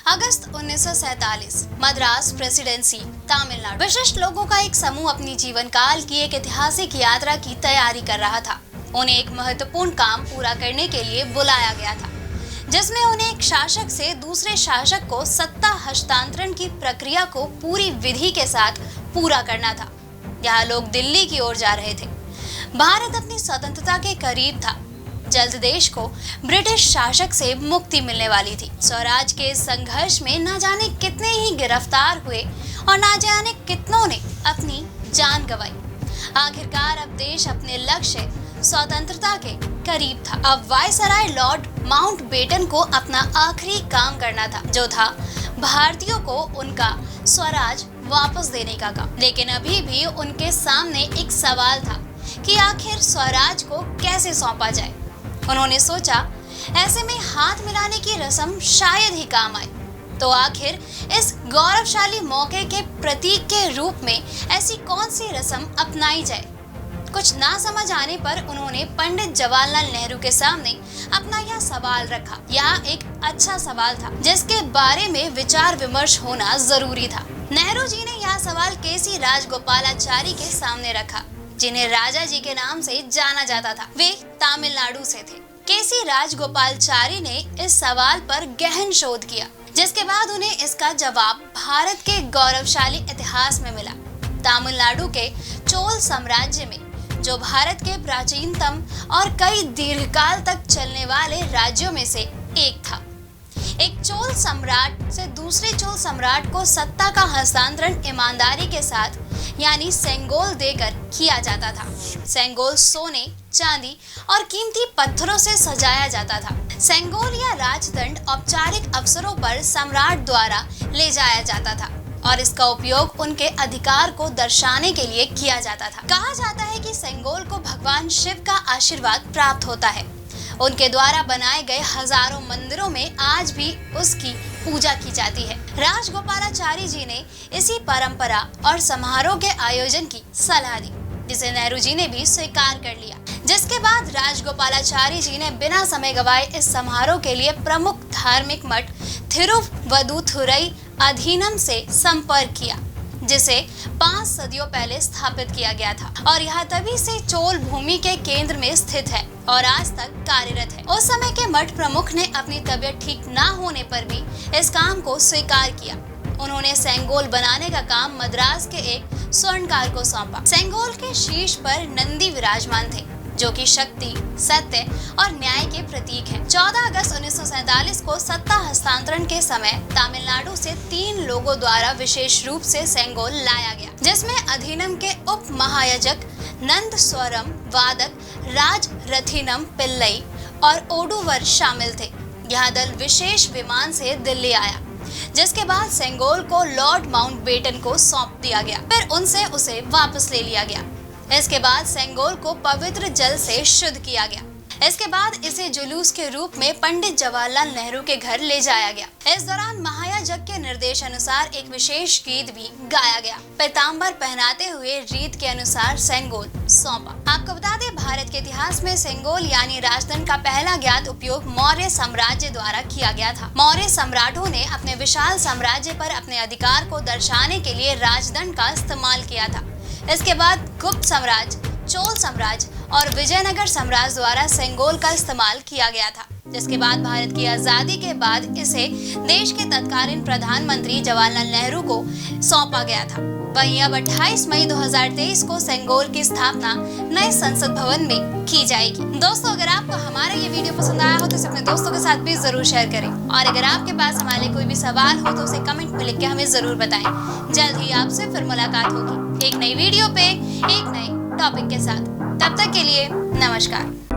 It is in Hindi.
अगस्त 1947 मद्रास प्रेसिडेंसी तमिलनाडु। विशिष्ट लोगों का एक समूह अपनी जीवन काल की एक ऐतिहासिक यात्रा की तैयारी कर रहा था। उन्हें एक महत्वपूर्ण काम पूरा करने के लिए बुलाया गया था, जिसमें उन्हें एक शासक से दूसरे शासक को सत्ता हस्तांतरण की प्रक्रिया को पूरी विधि के साथ पूरा करना था। यहाँ लोग दिल्ली की ओर जा रहे थे। भारत अपनी स्वतंत्रता के करीब था। जल्द देश को ब्रिटिश शासक से मुक्ति मिलने वाली थी। स्वराज के संघर्ष में न जाने कितने ही गिरफ्तार हुए और न जाने कितनों ने अपनी जान गंवाई। आखिरकार अब देश अपने लक्ष्य स्वतंत्रता के करीब था। अब वायसराय लॉर्ड माउंटबेटन को अपना आखिरी काम करना था, जो था भारतीयों को उनका स्वराज वापस देने का काम। लेकिन अभी भी उनके सामने एक सवाल था कि आखिर स्वराज को कैसे सौंपा जाए। उन्होंने सोचा, ऐसे में हाथ मिलाने की रस्म शायद ही काम आए। तो आखिर इस गौरवशाली मौके के प्रतीक के रूप में ऐसी कौन सी रस्म अपनाई जाए? कुछ ना समझ आने पर उन्होंने पंडित जवाहरलाल नेहरू के सामने अपना यह सवाल रखा। यह एक अच्छा सवाल था, जिसके बारे में विचार विमर्श होना जरूरी था। नेहरू जी ने यह सवाल केसी राजगोपालाचारी के सामने रखा, जिन्हें राजा जी के नाम से जाना जाता था। वे तमिलनाडु से थे। केसी राजगोपालाचारी ने इस सवाल पर गहन शोध किया, जिसके बाद उन्हें इसका जवाब भारत के गौरवशाली इतिहास में मिला। तमिलनाडु के चोल साम्राज्य में, जो भारत के प्राचीनतम और कई दीर्घकाल तक चलने वाले राज्यों में से एक था, एक चोल सम्राट से दूसरे चोल सम्राट को सत्ता का हस्तांतरण ईमानदारी के साथ यानी सेंगोल देकर किया जाता था। सेंगोल सोने, चांदी और कीमती पत्थरों से सजाया जाता था। सेंगोल या राजदंड औपचारिक अवसरों पर सम्राट द्वारा ले जाया जाता था और इसका उपयोग उनके अधिकार को दर्शाने के लिए किया जाता था। कहा जाता है कि सेंगोल को भगवान शिव का आशीर्वाद प्राप्त होता है। उनके द्वारा बनाए गए हजारों मंदिरों में आज भी उसकी पूजा की जाती है। राजगोपालाचारी जी ने इसी परंपरा और समारोह के आयोजन की सलाह दी, जिसे नेहरू जी ने भी स्वीकार कर लिया। जिसके बाद राजगोपालाचारी जी ने बिना समय गवाए इस समारोह के लिए प्रमुख धार्मिक मठ थिरुवदुथुरई अधीनम से संपर्क किया, जिसे 5 सदियों पहले स्थापित किया गया था और यह तभी से चोल भूमि के केंद्र में स्थित है और आज तक कार्यरत है। उस समय के मठ प्रमुख ने अपनी तबीयत ठीक ना होने पर भी इस काम को स्वीकार किया। उन्होंने सेंगोल बनाने का काम मद्रास के एक स्वर्णकार को सौंपा। सेंगोल के शीर्ष पर नंदी विराजमान थे, जो कि शक्ति, सत्य और न्याय के प्रतीक हैं। 14 अगस्त 1947 को सत्ता हस्तांतरण के समय तमिलनाडु से 3 लोगों द्वारा विशेष रूप से सेंगोल लाया गया, जिसमें अधीनम के उप महायाजक नंदस्वरम वादक राज रथिनम पिल्लई और ओडुवर शामिल थे। यह दल विशेष विमान से दिल्ली आया, जिसके बाद सेंगोल को लॉर्ड माउंटबेटन को सौंप दिया गया। फिर उनसे उसे वापस ले लिया गया। इसके बाद सेंगोल को पवित्र जल से शुद्ध किया गया। इसके बाद इसे जुलूस के रूप में पंडित जवाहरलाल नेहरू के घर ले जाया गया। इस दौरान महायाजक के निर्देश अनुसार एक विशेष गीत भी गाया गया। पीताम्बर पहनाते हुए रीत के अनुसार सेंगोल सौंपा। आपको बता दें, भारत के इतिहास में सेंगोल यानी राजदंड का पहला ज्ञात उपयोग मौर्य साम्राज्य द्वारा किया गया था। मौर्य सम्राटों ने अपने विशाल साम्राज्य पर अपने अधिकार को दर्शाने के लिए राजदंड का इस्तेमाल किया था। इसके बाद गुप्त साम्राज्य, चोल साम्राज्य और विजयनगर साम्राज्य द्वारा सेंगोल का इस्तेमाल किया गया था। जिसके बाद भारत की आजादी के बाद इसे देश के तत्कालीन प्रधानमंत्री जवाहरलाल नेहरू को सौंपा गया था। वहीं अब 28 मई 2023 को सेंगोल की स्थापना नए संसद भवन में की जाएगी। दोस्तों, अगर आपको हमारा ये वीडियो पसंद आया हो तो इसे अपने दोस्तों के साथ भी जरूर शेयर करें और अगर आपके पास हमारे लिए कोई भी सवाल हो तो उसे कमेंट में लिख के हमें जरूर बताएं। जल्द ही आपसे फिर मुलाकात होगी एक नई वीडियो पे एक नए टॉपिक के साथ। तब तक के लिए नमस्कार।